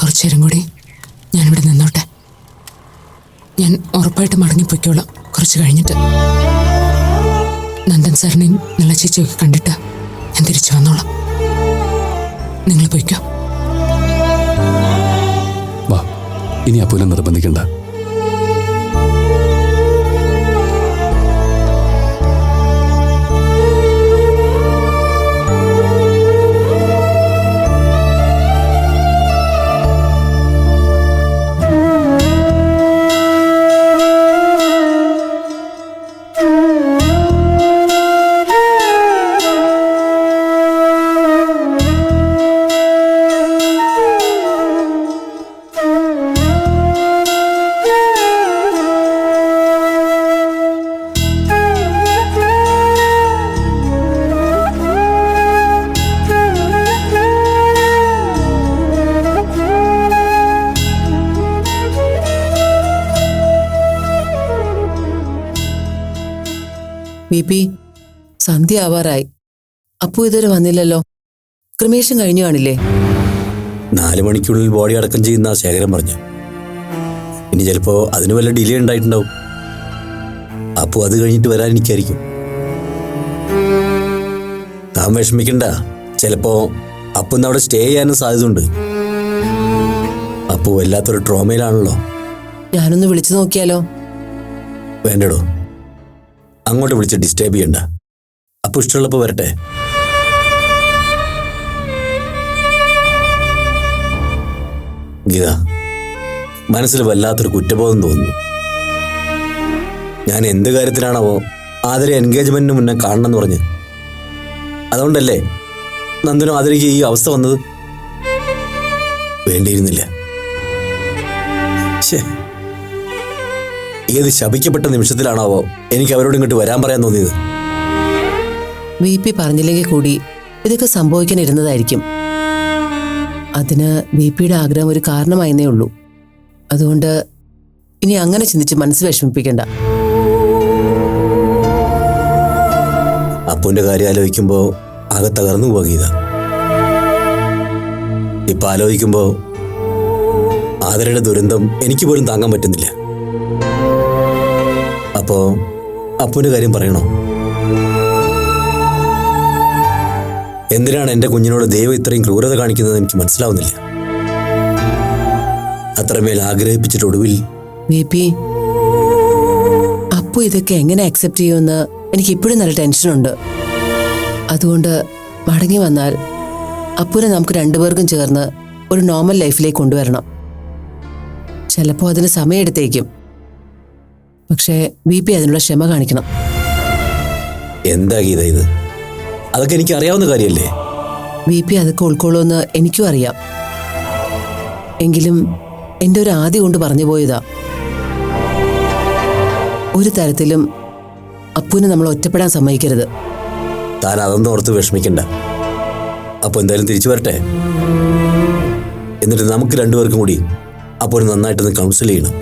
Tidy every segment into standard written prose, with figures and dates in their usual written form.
കുറച്ചു നേരം കൂടി ഞാനിവിടെ നിന്നോട്ടെ. ഞാൻ ഉറപ്പായിട്ട് മടങ്ങിപ്പോയിക്കോളാം കുറച്ച് കഴിഞ്ഞിട്ട്. നന്ദൻ സാറിനെയും നല്ല ചേച്ചിയൊക്കെ കണ്ടിട്ട് ഞാൻ തിരിച്ചു വന്നോളാം. നിങ്ങൾ പോയിക്കോ. വാ, ഇനി അപ്പുവിനെ നിർബന്ധിക്കണ്ട. ബി സന്ധ്യ ആവാറായി. അപ്പു ഇതുവരെ വന്നില്ലല്ലോ. ക്രിമേഷൻ കഴിഞ്ഞു കാണില്ലേ? 4 മണിക്കുള്ളിൽ ബോഡി അടക്കം ചെയ്യുന്ന ശേഖരൻ പറഞ്ഞു. ഇനി ചിലപ്പോ അതിന് വല്ല ഡിലേ ഉണ്ടായിട്ടുണ്ടാവും. അപ്പു അത് കഴിഞ്ഞിട്ട് വരാനിരിക്കായിരിക്കും. താൻ വിഷമിക്കണ്ട. ചിലപ്പോ അപ്പു ഇന്ന് അവിടെ സ്റ്റേ ചെയ്യാനും സാധ്യതയുണ്ട്. അപ്പു വല്ലാത്തൊരു ട്രോമയിലാണല്ലോ. ഞാനൊന്ന് വിളിച്ചു നോക്കിയാലോ? വേണ്ടടോ, അങ്ങോട്ട് വിളിച്ച് ഡിസ്റ്റർബ് ചെയ്യണ്ട. അപ്പു ഇഷ്ടമുള്ളപ്പോൾ വരട്ടെ. ഗീത, മനസ്സിൽ വല്ലാത്തൊരു കുറ്റബോധം തോന്നുന്നു. ഞാൻ എന്ത് കാര്യത്തിലാണാവോ ആതിര എൻഗേജ്മെന്റിന് മുന്നേ കാണണമെന്ന് പറഞ്ഞ്. അതുകൊണ്ടല്ലേ നന്ദനും ആതിരയ്ക്ക് ഈ അവസ്ഥ വന്നത്? വേണ്ടിയിരുന്നില്ല. ഏത് ശപിക്കപ്പെട്ട നിമിഷത്തിലാണാവോ എനിക്ക് അവരോട് ഇങ്ങോട്ട് വരാൻ പറയാൻ തോന്നിയത്. ബി പറഞ്ഞില്ലെങ്കിൽ കൂടി ഇതൊക്കെ സംഭവിക്കാനിരുന്നതായിരിക്കും. അതിന് ബിയുടെ ആഗ്രഹം ഒരു കാരണമായെന്നേ ഉള്ളൂ. അതുകൊണ്ട് ഇനി അങ്ങനെ ചിന്തിച്ച് മനസ്സ് വിഷമിപ്പിക്കണ്ട. അപ്പുവിന്റെ കാര്യം ആലോചിക്കുമ്പോ ആകെ തകർന്നു പോവാ ഗീത. ഇപ്പൊ ആലോചിക്കുമ്പോ ആതിരയുടെ ദുരന്തം എനിക്ക് പോലും താങ്ങാൻ പറ്റുന്നില്ല. അപ്പോ അപ്പുവിന്റെ കാര്യം പറയണോ? എന്തിനാണ് എന്റെ കുഞ്ഞിനോട് ദൈവം ഇത്രയും ക്രൂരത കാണിക്കുന്നത് എനിക്ക് മനസ്സിലാവുന്നില്ല. അത്രമേൽ ആഗ്രഹിപ്പിച്ചിട്ട് ഒടുവിൽ ബി അപ്പു ഇതൊക്കെ എങ്ങനെ അക്സെപ്റ്റ് ചെയ്യുമെന്ന് എനിക്ക് ഇപ്പോഴും നല്ല ടെൻഷനുണ്ട്. അതുകൊണ്ട് മടങ്ങി വന്നാൽ അപ്പുവിനെ നമുക്ക് രണ്ടുപേർക്കും ചേർന്ന് ഒരു നോർമൽ ലൈഫിലേക്ക് കൊണ്ടുവരണം. ചിലപ്പോൾ അതിന് സമയമെടുത്തേക്കും. പക്ഷേ ബി അതിനുള്ള ക്ഷമ കാണിക്കണം. എന്താ ഗീത ഇത്? അതൊക്കെ എനിക്ക് അറിയാവുന്ന കാര്യമല്ലേ? ബി അതൊക്കെ ഉൾക്കൊള്ളുമെന്ന് എനിക്കും അറിയാം. എങ്കിലും എൻ്റെ ഒരു ആദ്യം കൊണ്ട് പറഞ്ഞു പോയതാ. ഒരു തരത്തിലും അപ്പുവിനെ നമ്മൾ ഒറ്റപ്പെടാൻ സമ്മതിക്കരുത്. താൻ അതൊന്നും ഓർത്ത് വിഷമിക്കണ്ട. അപ്പൊ എന്തായാലും തിരിച്ചു വരട്ടെ. എന്നിട്ട് നമുക്ക് രണ്ടുപേർക്കും കൂടി അപ്പോൾ നന്നായിട്ടൊന്ന് കൗൺസിൽ ചെയ്യണം.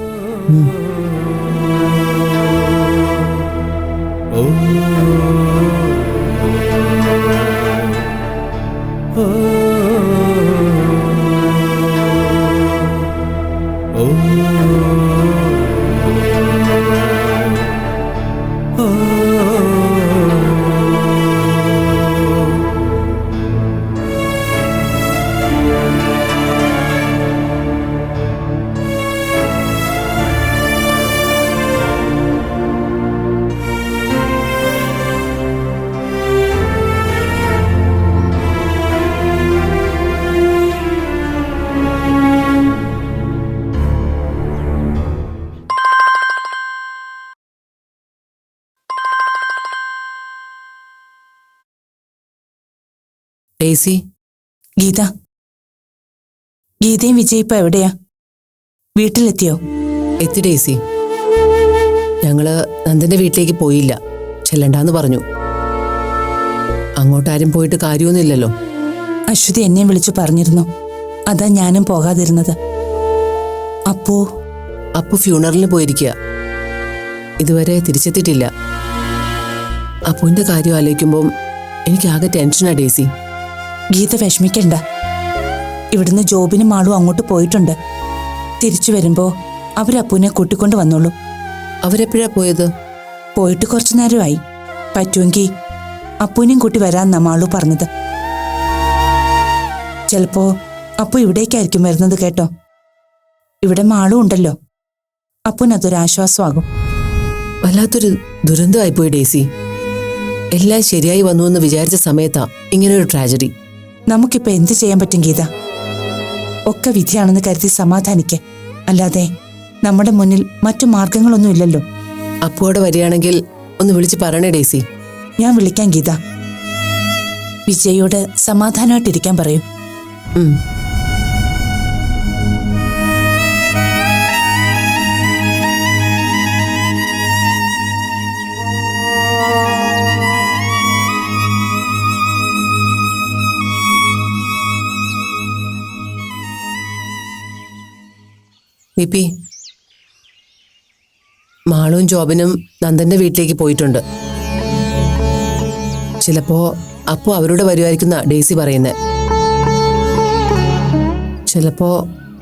ഡേസി. ഗീത, ഗീതയും വിജയ് ഇപ്പൊ എവിടെയാ? വീട്ടിലെത്തിയോ? എത്തി ഡേസി. ഞങ്ങള് നന്ദന്റെ വീട്ടിലേക്ക് പോയില്ല, ചെല്ലണ്ടാന്ന് പറഞ്ഞു. അങ്ങോട്ടാരും പോയിട്ട് കാര്യമൊന്നുമില്ലല്ലോ. അശ്വതി എന്നെ വിളിച്ചു പറഞ്ഞിരുന്നു. അതാ ഞാനും പോകാതിരുന്നത്. അപ്പു ഫ്യൂണറലിന് പോയിരിക്കുക. ഇതുവരെ തിരിച്ചെത്തിയിട്ടില്ല. അപ്പുവിന്റെ കാര്യം ആലോചിക്കുമ്പോൾ എനിക്കാകെ ടെൻഷനാ ഡേസി. ഗീത വിഷമിക്കണ്ട. ഇവിടുന്ന് ജോബിനും ആളും അങ്ങോട്ട് പോയിട്ടുണ്ട്. തിരിച്ചു വരുമ്പോ അവരപ്പൂനെ കൂട്ടിക്കൊണ്ട് വന്നോളൂ. അവരെപ്പോഴാ പോയത്? പോയിട്ട് കുറച്ചു നേരമായി. പറ്റുമെങ്കിൽ അപ്പൂനെയും കൂട്ടി വരാന്നാ മാളു പറഞ്ഞത്. ചിലപ്പോ അപ്പു ഇവിടേക്കായിരിക്കും വരുന്നത് കേട്ടോ. ഇവിടെ മാളും ഉണ്ടല്ലോ. അപ്പൂനതൊരാശ്വാസമാകും. വല്ലാത്തൊരു ദുരന്തമായിപ്പോയി ഡേസി. എല്ലാം ശരിയായി വന്നു എന്ന് വിചാരിച്ച സമയത്താ ഇങ്ങനൊരു ട്രാജഡി. നമുക്കിപ്പോ എന്ത് ചെയ്യാൻ പറ്റും ഗീത? ഒക്കെ വിധിയാണെന്ന് കരുതി സമാധാനിക്കേ. അല്ലാതെ നമ്മുടെ മുന്നിൽ മറ്റു മാർഗങ്ങളൊന്നുമില്ലല്ലോ. അപ്പോടെ വരികയാണെങ്കിൽ ഒന്ന് വിളിച്ച് പറയണേ ഡേസി. ഞാൻ വിളിക്കാം ഗീത. വിജയോട് സമാധാനമായിട്ടിരിക്കാൻ പറയൂ. ഉം. വിപി, മാളും ജോബിനും നന്ദന്റെ വീട്ടിലേക്ക് പോയിട്ടുണ്ട്. ചിലപ്പോ അപ്പു അവരോട് വരുമായിരിക്കുന്ന ഡേസി പറയുന്നത്. ചിലപ്പോ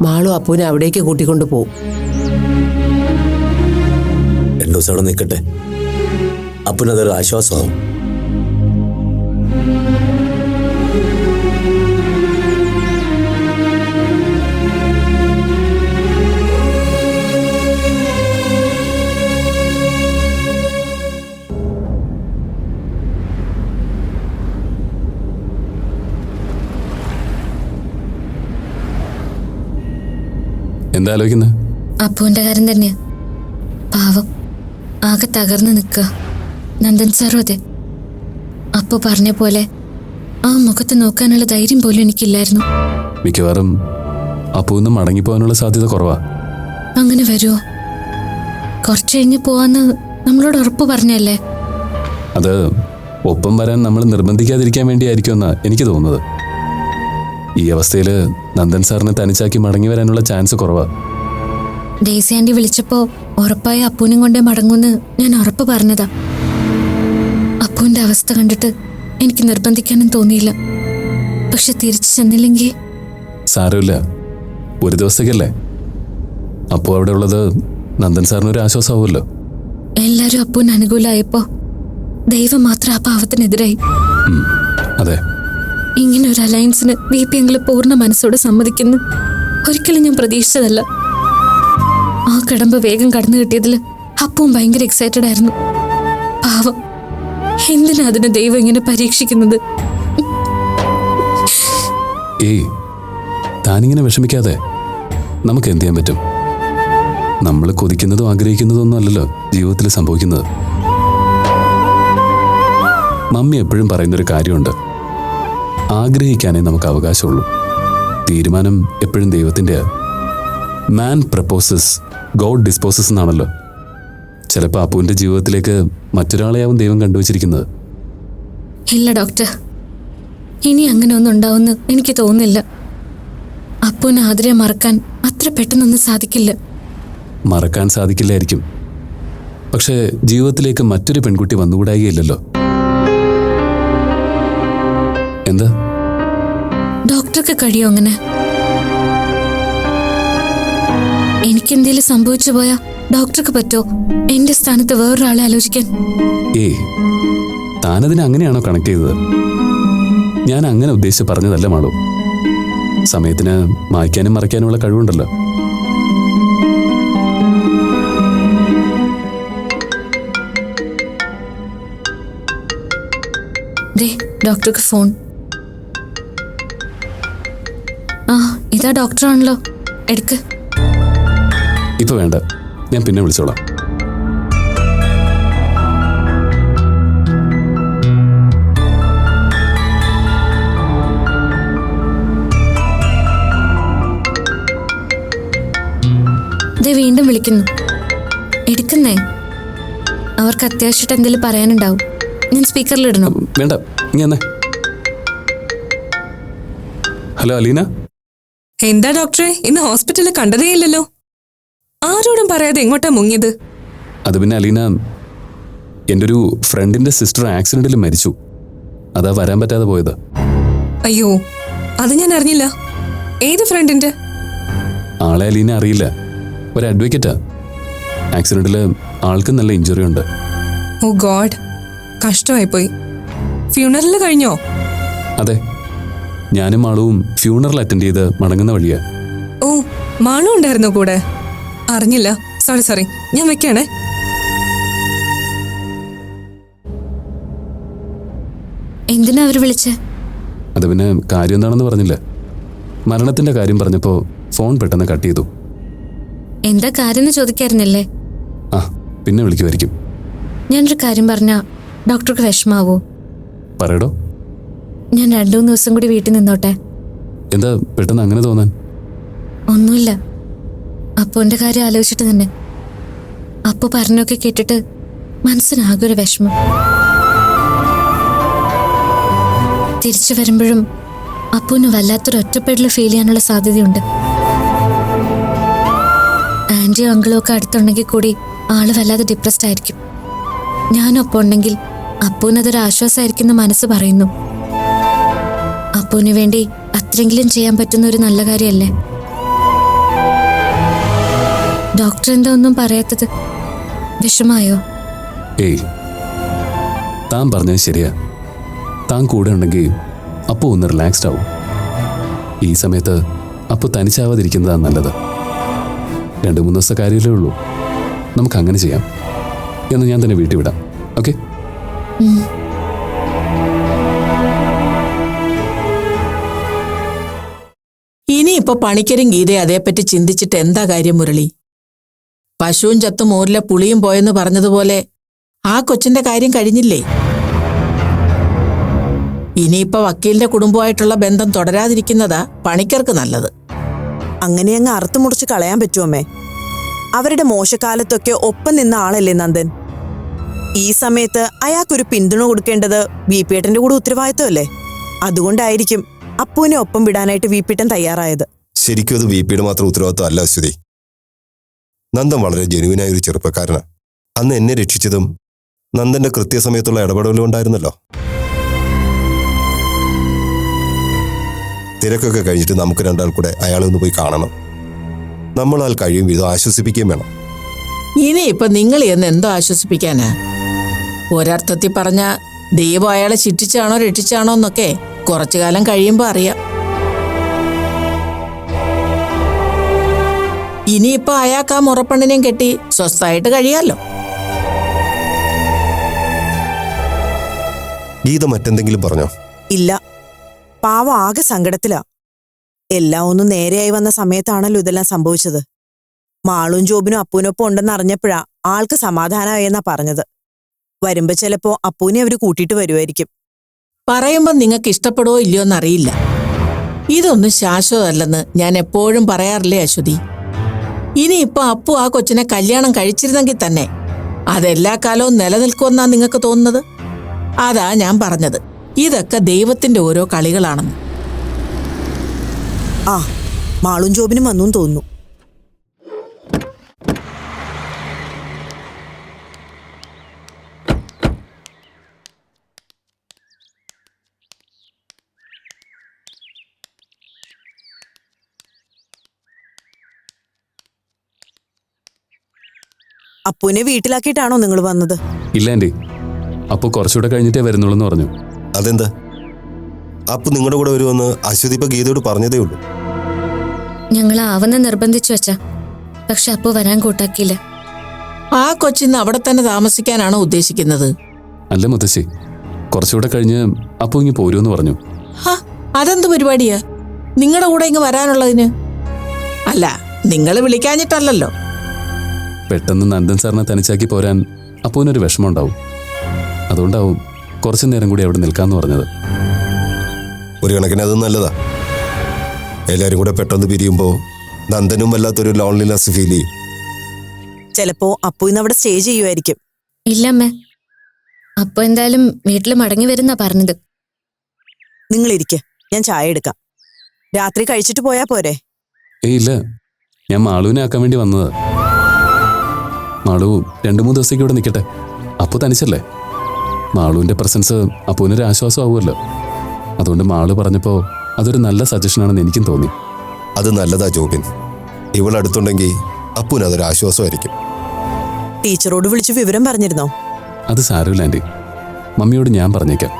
മാളും അപ്പുവിനെ അവിടേക്ക് കൂട്ടിക്കൊണ്ടു പോവും. 2 ദിവസം അവിടെ നിൽക്കട്ടെ, അപ്പനതൊരു ആശ്വാസമാവും. എന്താ ആലോചിക്കുന്നത്? അപ്പുവിന്റെ കാര്യം തന്നെയാ. പാവം, ആകെ തകർന്നു നിൽക്കുക. നന്ദൻ സാറും അതെ. അപ്പു പറഞ്ഞ പോലെ ആ മുഖത്ത് നോക്കാനുള്ള ധൈര്യം പോലും എനിക്കില്ലായിരുന്നു. മിക്കവാറും അപ്പൂന്ന് മടങ്ങിപ്പോകാനുള്ള സാധ്യത കുറവാ. അങ്ങനെ വരുമോ? കുറച്ചു കഴിഞ്ഞ് പോവാന്ന് നമ്മളോട് ഉറപ്പ് പറഞ്ഞല്ലേ? അത് ഒപ്പം വരാൻ നമ്മൾ നിർബന്ധിക്കാതിരിക്കാൻ വേണ്ടിയായിരിക്കുമെന്നാ എനിക്ക് തോന്നുന്നത്. ഈ അവസ്ഥയിൽ നന്ദൻ സാറിനെ തനിച്ചാക്കി മടങ്ങി വരാനുള്ള ചാൻസ് കുറവാ. ഡേസി ആന്റി വിളിച്ചപ്പോ ഉറപ്പായി അപ്പൂനും കൊണ്ടേ മടങ്ങുമെന്ന് ഞാൻ ഉറപ്പ് പറഞ്ഞതാ. അപ്പുവിന്റെ അവസ്ഥ കണ്ടിട്ട് എനിക്ക് നിർബന്ധിക്കാനും തോന്നിയില്ല. പക്ഷെ തിരിച്ചു ചെന്നില്ലെങ്കിൽ? സാരമില്ല, ഒരു ദിവസത്തേക്കല്ലേ. അപ്പു അവിടെ ഉള്ളത് നന്ദൻ സാറിനൊരു ആശ്വാസമാവുമല്ലോ. എല്ലാരും അപ്പൂന് അനുകൂലമായപ്പോ ദൈവം മാത്രം ആ പാവത്തിനെതിരായി. അതെ, ഇങ്ങനെ ഒരു അലയൻസിന് VP എങ്കിലും പൂർണ്ണ മനസ്സോടെ സമ്മതിക്കുന്നു ഒരിക്കലും ഞാൻ പ്രതീക്ഷിച്ചതല്ല. ആ കടമ്പ വേഗം കടന്നു കിട്ടിയതിൽ അപ്പവും ഭയങ്കര എക്സൈറ്റഡ് ആയിരുന്നു. പാവം, എന്തിനാ അതിനെ ദൈവം ഇങ്ങനെ പരീക്ഷിക്കുന്നത്? ഏയ്, താനിങ്ങനെ വിഷമിക്കാതെ. നമുക്ക് എന്ത് ചെയ്യാൻ പറ്റും? നമ്മൾ കൊതിക്കുന്നതും ആഗ്രഹിക്കുന്നതും ഒന്നും അല്ലല്ലോ ജീവിതത്തിൽ സംഭവിക്കുന്നത്. മമ്മി എപ്പോഴും പറയുന്നൊരു കാര്യമുണ്ട്, ആഗ്രഹിക്കാനേ നമുക്ക് അവകാശമുള്ളൂ. തീരുമാനം എപ്പോഴും ദൈവത്തിൻ്റെ. മാൻ പ്രപ്പോസസ്, ഗോഡ് ഡിസ്പോസസ് എന്നാണല്ലോ. ചിലപ്പോൾ അപ്പുവിൻ്റെ ജീവിതത്തിലേക്ക് മറ്റൊരാളെയാവും ദൈവം കണ്ടുവച്ചിരിക്കുന്നത്. ഇല്ല ഡോക്ടർ, ഇനി അങ്ങനെ ഒന്നും ഉണ്ടാവുമെന്ന് എനിക്ക് തോന്നുന്നില്ല. അപ്പൂന് ആതിരെ മറക്കാൻ അത്ര പെട്ടെന്നൊന്നും സാധിക്കില്ല. മറക്കാൻ സാധിക്കില്ലായിരിക്കും, പക്ഷേ ജീവിതത്തിലേക്ക് മറ്റൊരു പെൺകുട്ടി വന്നുകൂടായില്ലല്ലോ. എന്താ? ഡോക്ടർക്ക് കഴിയോ അങ്ങനെ? എനിക്കെന്തേലും സംഭവിച്ചു പോയാ ഡോക്ടർക്ക് പറ്റോ എന്റെ സ്ഥാനത്ത് വേറൊരാളെ ആലോചിക്കാൻ? ഏയ്, താനതിനെ അങ്ങനെയാണോ കണക്ട് ചെയ്തത്? ഞാൻ അങ്ങനെ ഉദ്ദേശിച്ച് പറഞ്ഞതല്ല മാളു. സമയത്തിന് മായ്ക്കാനും മറയ്ക്കാനുമുള്ള കഴിവുണ്ടല്ലോ. ദേ, ഡോക്ടർക്ക് ഫോൺ. ആ, ഇതാ ഡോക്ടറാണല്ലോ, എടുക്ക്. ഇപ്പൊ വേണ്ട, ഞാൻ പിന്നെ വിളിച്ചോളാം. ദേ വീണ്ടും വിളിക്കുന്നു, എടുക്കുന്നേ. അവർക്ക് അത്യാവശ്യമായിട്ട് എന്തെങ്കിലും പറയാനുണ്ടാവും. ഞാൻ സ്പീക്കറിലിടണോ? വേണ്ട, ഇങ്ങനെ. ഹലോ അലീന. എന്താ ഡോക്ടറെ, ഇന്ന് ഹോസ്പിറ്റലിൽ കണ്ടതേയില്ലല്ലോ. ആരോടും പറയാതെ എങ്ങോട്ടാ മുങ്ങിയത്? അത് പിന്നെ അലീന, എൻ്റെ ഒരു ഫ്രണ്ടിന്റെ സിസ്റ്റർ ആക്സിഡന്റിൽ മരിച്ചു. അതാ വരാൻ പറ്റാതെ പോയത്. അയ്യോ, അത് ഞാൻ അറിഞ്ഞില്ല. ഏത് ഫ്രണ്ടിന്റെ? ആളെ അലീനെ അറിയില്ല. ഒരു അഡ്വക്കേറ്റാ. ആക്സിഡന്റിൽ ആൾക്ക് നല്ല ഇഞ്ചുറി ഉണ്ട്. ഓ ഗോഡ്, കഷ്ടമായിപ്പോയി. ഫ്യൂണറൽ കഴിഞ്ഞോ? അതെ, ഞാനും മാളുവും ഫ്യൂണറൽ അറ്റൻഡ് ചെയ്ത് മടങ്ങുന്ന വഴിയാ. ഓ, മാളും ഉണ്ടായിരുന്നോ കൂടെ? അറിഞ്ഞില്ല. സോറി, ഞാൻ വെക്കാണേ. എന്തിനാ അവര് വിളിച്ചേ? അത് പിന്നെ കാര്യം എന്താണെന്ന് പറഞ്ഞില്ല. മരണത്തിന്റെ കാര്യം പറഞ്ഞപ്പോൾ ഫോൺ പെട്ടെന്ന് കട്ട് ചെയ്തു. എന്താ കാര്യം ചോദിക്കായിരുന്നില്ലേ? ആ, പിന്നെ വിളിക്കുമായിരിക്കും. ഞാനൊരു കാര്യം പറഞ്ഞാ ഡോക്ടർക്ക് വിഷമാവോ? പറയടോ. ഞാൻ 2-3 ദിവസം കൂടി വീട്ടിൽ നിന്നോട്ടെ. എന്താ പെട്ടെന്ന് അങ്ങനെ തോന്നാൻ? ഒന്നുമില്ല, അപ്പുവിന്റെ കാര്യം ആലോചിച്ചിട്ട് തന്നെ. അപ്പു പറഞ്ഞൊക്കെ കേട്ടിട്ട് മനസ്സിനാകെ ഒരു വിഷമം. തിരിച്ചു വരുമ്പോഴും അപ്പുവിന് വല്ലാത്തൊരു ഒറ്റപ്പെടൽ ഫീൽ ചെയ്യാനുള്ള സാധ്യതയുണ്ട്. ആന്റിയും അങ്കിളും ഒക്കെ അടുത്തുണ്ടെങ്കിൽ കൂടി ആള് വല്ലാതെ ഡിപ്രസ്ഡ് ആയിരിക്കും. ഞാനൊപ്പം ഉണ്ടെങ്കിൽ അപ്പുവിനതൊരു ആശ്വാസമായിരിക്കും എന്ന് മനസ്സ് പറയുന്നു. അപ്പുവിന് വേണ്ടി അത്രയെങ്കിലും ചെയ്യാൻ പറ്റുന്ന ഒരു നല്ല കാര്യമല്ലേ? ഡോക്ടർ എന്താ ഒന്നും പറയാത്തത്? വിഷമായോ? ഏയ്, താൻ പറഞ്ഞത് ശരിയാ. താൻ കൂടെ ഉണ്ടെങ്കിൽ അപ്പു ഒന്ന് റിലാക്സ്ഡ് ആവും. ഈ സമയത്ത് അപ്പു തനിച്ചാവാതിരിക്കുന്നതാണ് നല്ലത്. 2-3 ദിവസത്തെ കാര്യമല്ലേ ഉള്ളൂ. നമുക്ക് അങ്ങനെ ചെയ്യാം. എന്ന് ഞാൻ തന്നെ വീട്ടിൽ വിടാം. ഓക്കെ? ഇനിയിപ്പോ പണിക്കരും ഗീതയും അതേപ്പറ്റി ചിന്തിച്ചിട്ട് എന്താ കാര്യം മുരളി? പശുവും ചത്തും മോരിലെ പുളിയും പോയെന്ന് പറഞ്ഞതുപോലെ ആ കൊച്ചിന്റെ കാര്യം കഴിഞ്ഞില്ലേ? ഇനിയിപ്പോ വക്കീലിന്റെ കുടുംബമായിട്ടുള്ള ബന്ധം തുടരാതിരിക്കുന്നതാ പണിക്കർക്ക് നല്ലത്. അങ്ങനെ അങ്ങ് അറുത്തു മുറിച്ച് കളയാൻ പറ്റുമേ? അവരുടെ മോശക്കാലത്തൊക്കെ ഒപ്പം നിന്ന ആളല്ലേ നന്ദൻ. ഈ സമയത്ത് അയാൾക്കൊരു പിന്തുണ കൊടുക്കേണ്ടത് വിപിയേട്ടന്റെ കൂടെ ഉത്തരവാദിത്വമല്ലേ? അതുകൊണ്ടായിരിക്കും അപ്പുവിനെ ഒപ്പം വിടാനായിട്ട് വിപിയേട്ടൻ തയ്യാറായത്. ശരിക്കും അത് വിപിയുടെ മാത്രം ഉത്തരവാദിത്വം അല്ല അശ്വതി. നന്ദൻ വളരെ ജെനുവിനായ ഒരു ചെറുപ്പക്കാരനാണ്. അന്ന് എന്നെ രക്ഷിച്ചതും നന്ദന്റെ കൃത്യസമയത്തുള്ള ഇടപെടലും ഉണ്ടായിരുന്നല്ലോ. തിരക്കൊക്കെ കഴിഞ്ഞിട്ട് നമുക്ക് രണ്ടാൾ കൂടെ അയാളെ ഒന്ന് പോയി കാണണം. നമ്മളാൽ കഴിയും വിധം ആശ്വസിപ്പിക്കുകയും വേണം. ഇനിയിപ്പൊ നിങ്ങൾ എന്ന് എന്തോ ആശ്വസിപ്പിക്കാനാ? ഒരർത്ഥത്തിൽ പറഞ്ഞ ദൈവം അയാളെ ശിക്ഷിച്ചാണോ രക്ഷിച്ചാണോ എന്നൊക്കെ കുറച്ചു കാലം കഴിയുമ്പോ അറിയാം. ഇനിയിപ്പോ അയാൾക്ക് ആ മുറപ്പെണ്ണിനെയും കെട്ടി സ്വസ്ഥായിട്ട് കഴിയാലോ. ഗീത മറ്റെന്തെങ്കിലും പറഞ്ഞോ? ഇല്ല, പാവം ആകെ സങ്കടത്തിലാ. എല്ലാം ഒന്നും നേരെയായി വന്ന സമയത്താണല്ലോ ഇതെല്ലാം സംഭവിച്ചത്. മാളും ജോബിനും അപ്പൂനൊപ്പം ഉണ്ടെന്ന് അറിഞ്ഞപ്പോഴാ ആൾക്ക് സമാധാനമായെന്നാ പറഞ്ഞത്. വരുമ്പോ ചിലപ്പോ അപ്പൂനെ അവര് കൂട്ടിയിട്ട് വരുമായിരിക്കും. പറയുമ്പോ നിങ്ങൾക്ക് ഇഷ്ടപ്പെടുവോ ഇല്ലയോ എന്നറിയില്ല. ഇതൊന്നും ശാശ്വതമല്ലെന്ന് ഞാൻ എപ്പോഴും പറയാറില്ലേ അശ്വതി? ഇനിയിപ്പൊ അപ്പു ആ കൊച്ചിനെ കല്യാണം കഴിച്ചിരുന്നെങ്കിൽ തന്നെ അതെല്ലാ കാലവും നിലനിൽക്കുമെന്നാ നിങ്ങൾക്ക് തോന്നുന്നത്? അതാ ഞാൻ പറഞ്ഞത്, ഇതൊക്കെ ദൈവത്തിന്റെ ഓരോ കളികളാണെന്ന്. ആ, മാളും ജോബിനും വന്നു തോന്നുന്നു. അപ്പുവിനെ വീട്ടിലാക്കിയിട്ടാണോ നിങ്ങൾ വന്നത്? ഇല്ല ആൻറ്റി, അപ്പോൾ കുറച്ചുകൂടെ കഴിഞ്ഞിട്ടേ വരുന്നുള്ളൂ എന്ന് പറഞ്ഞു. അതെന്താ? അപ്പു നിങ്ങളുടെ കൂടെ വരുമെന്ന് അശ്വതി ഇപ്പൊ ഗീതയോട് പറഞ്ഞതേ ഉള്ളൂ. ഞങ്ങൾ ആവുന്ന നിർബന്ധിച്ചു വെച്ചാ, പക്ഷെ അപ്പു വരാൻ കൂട്ടാക്കിയില്ല. ആ കൊച്ചിന്ന് അവിടെ തന്നെ താമസിക്കാനാണോ ഉദ്ദേശിക്കുന്നത്? അല്ല മുത്തശ്ശി, കുറച്ചുകൂടെ കഴിഞ്ഞ് അപ്പു ഇങ്ങ് പോരുമെന്ന് പറഞ്ഞു. അതെന്ത് പരിപാടിയാ നിങ്ങളുടെ കൂടെ ഇങ്ങ് വരാനുള്ളതിന്? അല്ല, നിങ്ങൾ വിളിക്കാഞ്ഞിട്ടല്ലോ. പെട്ടെന്ന് നന്ദൻ സാറിനെ തനിച്ചാക്കി പോരാൻ അപ്പുവിനൊരു വിഷമം ഉണ്ടാവും. അതുകൊണ്ടാവും കുറച്ചു നേരം കൂടി അവിടെ നിൽക്കാന്ന് പറഞ്ഞത്. ഒരു കണക്കിന് അത് നല്ലതാ. എല്ലാരും കൂടെ പെട്ടെന്ന് പിരിയുമ്പോ നന്ദനും വല്ലാത്തൊരു ലോൺലിനെസ് ഫീൽ ചെയ്യും. ചിലപ്പോ അപ്പു ഇന്ന് അവിടെ സ്റ്റേ ചെയ്യുമായിരിക്കും. ഇല്ലമ്മേ, അപ്പു എന്തായാലും വീട്ടിൽ മടങ്ങി വരുന്നാ പറഞ്ഞത്. നിങ്ങൾ ഇരിക്കെ, ഞാൻ ചായ എടുക്കാം. രാത്രി കഴിച്ചിട്ട് പോയാ പോരെ? ഏയ് ഇല്ല, ഞാൻ മാളുവിനെ ആക്കാൻ വേണ്ടി വന്നത്. മാളു 2-3 ദിവസത്തേക്ക് ഇവിടെ നിൽക്കട്ടെ. അപ്പു തനിച്ചല്ലേ, മാളുവിന്റെ പ്രസൻസ് അപ്പുവിനൊരു ആശ്വാസം ആവുമല്ലോ. അതുകൊണ്ട് മാളു പറഞ്ഞപ്പോൾ അതൊരു നല്ല സജഷനാണെന്ന് എനിക്കും തോന്നി. അത് നല്ലതാ ജോബിൻ. ഇവളടുത്തുണ്ടെങ്കിൽ അപ്പുന് അതൊരു ആശ്വാസമായിരിക്കും. ടീച്ചറോട് വിളിച്ച് വിവരം പറഞ്ഞിരുന്നോ? അത് സാരമില്ല ആൻറ്റി. മമ്മിയോട് ഞാൻ പറഞ്ഞേക്കാം.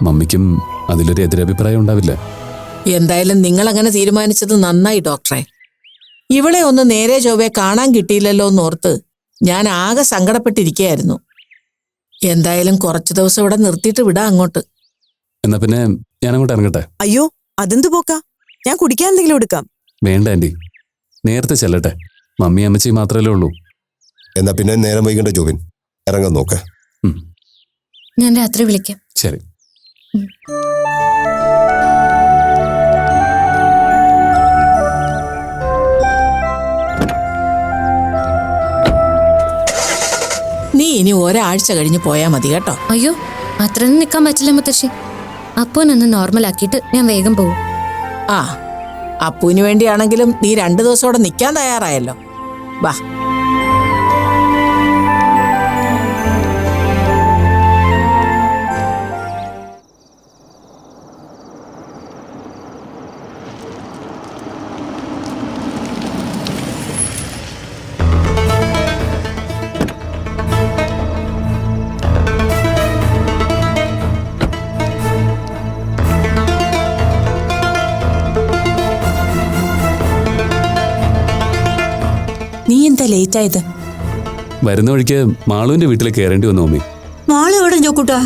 മമ്മിക്കും അതിലൊരു എതിരഭിപ്രായം ഉണ്ടാവില്ല. എന്തായാലും നിങ്ങൾ അങ്ങനെ തീരുമാനിച്ചത് നന്നായി ഡോക്ടറെ. ഇവളെ ഒന്ന് നേരെ ചൊവ്വേ കാണാൻ കിട്ടിയില്ലല്ലോ എന്നോർത്ത് ഞാൻ ആകെ സങ്കടപ്പെട്ടിരിക്കുകയായിരുന്നു. എന്തായാലും കുറച്ചു ദിവസം ഇവിടെ നിർത്തിയിട്ട് വിടാം അങ്ങോട്ട്. എന്നാ പിന്നെ ഞാൻ അങ്ങോട്ട് ഇറങ്ങട്ടെ? അയ്യോ, അതെന്ത് പോക്കാ? ഞാൻ കുടിക്കാൻ എന്തെങ്കിലും എടുക്കാം. വേണ്ട ആൻറ്റി, നേരത്തെ ചെല്ലട്ടെ. മമ്മി അമ്മച്ചി മാത്രമല്ലേ ഉള്ളൂ. എന്നാ പിന്നെ നേരം വൈകണ്ട ജോബിൻ, ഇറങ്ങാൻ നോക്ക്. ഞാൻ രാത്രി വിളിക്കാം. ശരി. നീ ഇനി ഒരാഴ്ച കഴിഞ്ഞ് പോയാൽ മതി കേട്ടോ. അയ്യോ, അത്രയൊന്നും നിൽക്കാൻ പറ്റില്ല മുത്തശ്ശി. അപ്പൂനൊന്ന് നോർമലാക്കിയിട്ട് ഞാൻ വേഗം പോകും. ആ, അപ്പുവിന് വേണ്ടിയാണെങ്കിലും നീ 2 ദിവസം അവിടെ നിൽക്കാൻ തയ്യാറായല്ലോ. വാ. നീ എന്താ ലേറ്റ് ആയത്? വരുന്ന വഴിക്ക് മാളുവിന്റെ വീട്ടിൽ കയറേണ്ടി വന്നു മമ്മി. മാളു എവിടെ ചോക്കൂട്ടാ?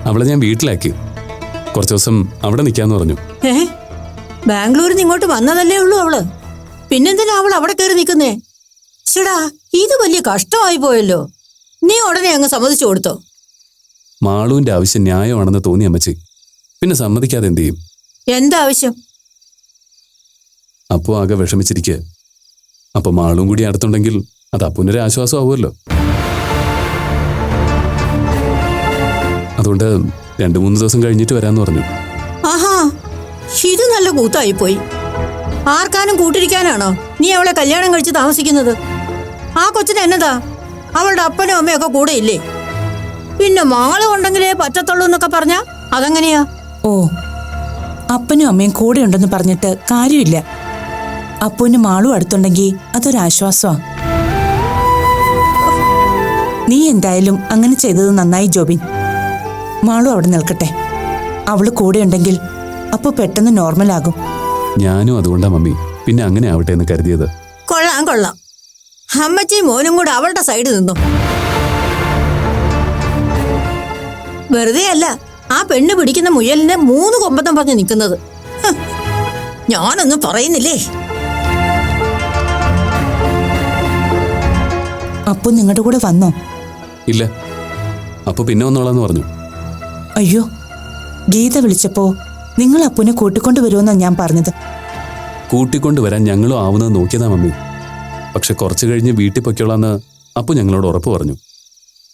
അവളെ ഞാൻ വീട്ടിലാക്കി. കുറച്ച് ദിവസം അവിടെ നിൽക്കാന്ന് പറഞ്ഞു. ബാംഗ്ലൂരിൽ നിന്ന് ഇങ്ങോട്ട് വന്നതല്ലേ ഉള്ളൂ അവള്. പിന്നെന്തിനാ അവൾ അവിടെ കയറി നിൽക്കുന്നേ? ചേടാ, ഇത് വലിയ കഷ്ടമായി പോയല്ലോ. നീ ഉടനെ അങ്ങ് സമ്മതിച്ചു കൊടുത്തോ? മാളുവിന്റെ ആവശ്യം ന്യായമാണെന്ന് തോന്നി അമ്മച്ചി. പിന്നെ സമ്മതിക്കാതെ എന്ത് ചെയ്യും? എന്താ ആവശ്യം? അപ്പോ ആകെ വിഷമിച്ചിരിക്കുക. അപ്പൊ മാളും കൂടി അടുത്തുണ്ടെങ്കിൽ അത് അപ്പൂനൊരു ആശ്വാസം ആവുമല്ലോ. അതുകൊണ്ട് 2-3 ദിവസം കഴിഞ്ഞിട്ട് വരാന്ന് പറഞ്ഞു. ആഹാ, ഇത് നല്ല കൂത്തായി പോയി. ആർക്കാനും കൂട്ടിരിക്കാനാണോ നീ അവളെ കല്യാണം കഴിച്ച് താമസിക്കുന്നത്? ആ കൊച്ചിന് എന്നതാ, അവളുടെ അപ്പനും അമ്മയൊക്കെ കൂടെ ഇല്ലേ? പിന്നെ മാള് ഉണ്ടെങ്കിലേ പറ്റത്തുള്ളൂ എന്നൊക്കെ പറഞ്ഞാ അതെങ്ങനെയാ? ഓ, അപ്പനും അമ്മയും കൂടെ ഉണ്ടെന്ന് പറഞ്ഞിട്ട് കാര്യമില്ല. അപ്പൂന് മാളും അടുത്തുണ്ടെങ്കിൽ അതൊരാശ്വാസമാണ്. നീ എന്തായാലും അങ്ങനെ ചെയ്തത് നന്നായി ജോബിൻ. മാളും അവിടെ നിൽക്കട്ടെ. അവള് കൂടെ ഉണ്ടെങ്കിൽ അപ്പൊ പെട്ടെന്ന് നോർമലാകും. ഞാനും അതുകൊണ്ടാ മമ്മി പിന്നെ അങ്ങനെ ആവട്ടെ എന്ന് കരുതിയത്. കൊള്ളാം കൊള്ളാം. അമ്മച്ചിയും മോനും കൂടെ അവളുടെ സൈഡ് നിന്നു. വെറുതെ അല്ല ആ പെണ്ണ് പിടിക്കുന്ന മുയലിനെ 3 കൊമ്പത്തം പറഞ്ഞ് നിൽക്കുന്നത്. ഞാനൊന്നും പറയുന്നില്ലേ? അപ്പു നിങ്ങളുടെ കൂടെ വന്നോ? ഇല്ല, അപ്പൊ പിന്നെ വന്നോളാന്ന് പറഞ്ഞു. അയ്യോ, ഗീത വിളിച്ചപ്പോ നിങ്ങൾ അപ്പുനെ കൂട്ടിക്കൊണ്ടു വരുമെന്നാ ഞാൻ പറഞ്ഞത്. കൂട്ടിക്കൊണ്ടുവരാൻ ഞങ്ങളും ആവുന്നത് നോക്കിയതാ മമ്മി. പക്ഷെ കുറച്ചു കഴിഞ്ഞ് വീട്ടിൽ പൊയ്ക്കോളാന്ന് അപ്പു ഞങ്ങളോട് ഉറപ്പ് പറഞ്ഞു.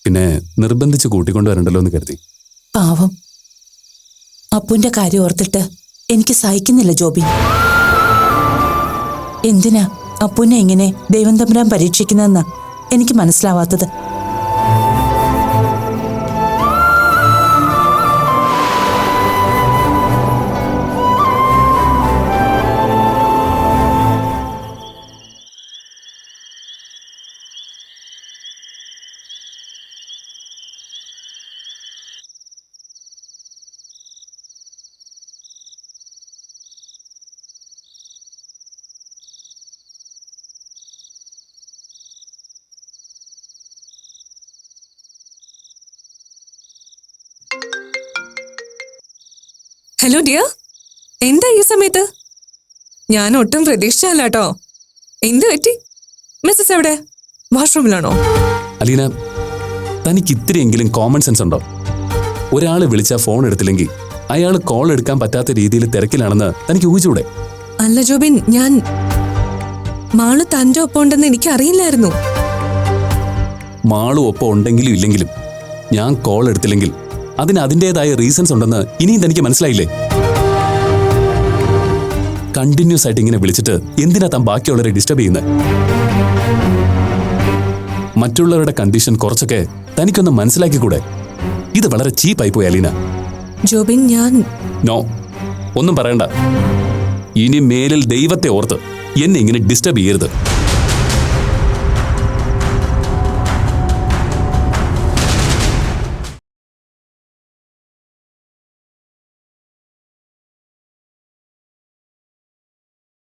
പിന്നെ നിർബന്ധിച്ച് കൂട്ടിക്കൊണ്ടുവരണ്ടല്ലോ എന്ന് കരുതി. പാവം, അപ്പുന്റെ കാര്യം ഓർത്തിട്ട് എനിക്ക് സഹിക്കുന്നില്ല ജോബി. എന്തിനാ അപ്പുനെ ഇങ്ങനെ ദൈവം തമ്പുരാൻ പരീക്ഷിക്കുന്നതെന്നാ എനിക്ക് മനസ്സിലാവാത്തത്. ഹലോ ഡിയർ, എന്താ ഈ സമയത്ത്? ഞാൻ ഒട്ടും പ്രതീക്ഷിച്ചല്ല കേട്ടോ. എന്ത് പറ്റി? മിസ്സസ് എവിടെ? വാഷ്റൂമിലാണോ? അലീന, തനിക്ക് ഇത്തിരിയെങ്കിലും കോമൺ സെൻസ് ഉണ്ടോ? ഒരാള് വിളിച്ചാൽ ഫോൺ എടുത്തില്ലെങ്കിൽ അയാൾ കോൾ എടുക്കാൻ പറ്റാത്ത രീതിയിൽ തിരക്കിലാണെന്ന് തനിക്ക് ഊഹിച്ചൂടെ? അല്ല ജോബിൻ, ഞാൻ മാളു തന്റെ ഒപ്പം ഉണ്ടെന്ന് എനിക്ക് അറിയില്ലായിരുന്നു. മാളു ഒപ്പം ഉണ്ടെങ്കിലും ഇല്ലെങ്കിലും ഞാൻ കോൾ എടുത്തില്ലെങ്കിൽ അതിന് അതിൻ്റെതായ റീസൺസ് ഉണ്ടെന്ന് ഇനിയും തനിക്ക് മനസ്സിലായില്ലേ? കണ്ടിന്യൂസ് ആയിട്ട് ഇങ്ങനെ വിളിച്ചിട്ട് എന്തിനാ താൻ ബാക്കിയുള്ളവരെ ഡിസ്റ്റർബ് ചെയ്യുന്നത്? മറ്റുള്ളവരുടെ കണ്ടീഷൻ കുറച്ചൊക്കെ തനിക്കൊന്ന് മനസ്സിലാക്കിക്കൂടെ? ഇത് വളരെ ചീപ്പായി പോയി അലീന. ജോബിൻ, ഞാൻ നോ, ഒന്നും പറയണ്ട. ഇനി മേലിൽ ദൈവത്തെ ഓർത്ത് എന്നെ ഇങ്ങനെ ഡിസ്റ്റർബ് ചെയ്യരുത്.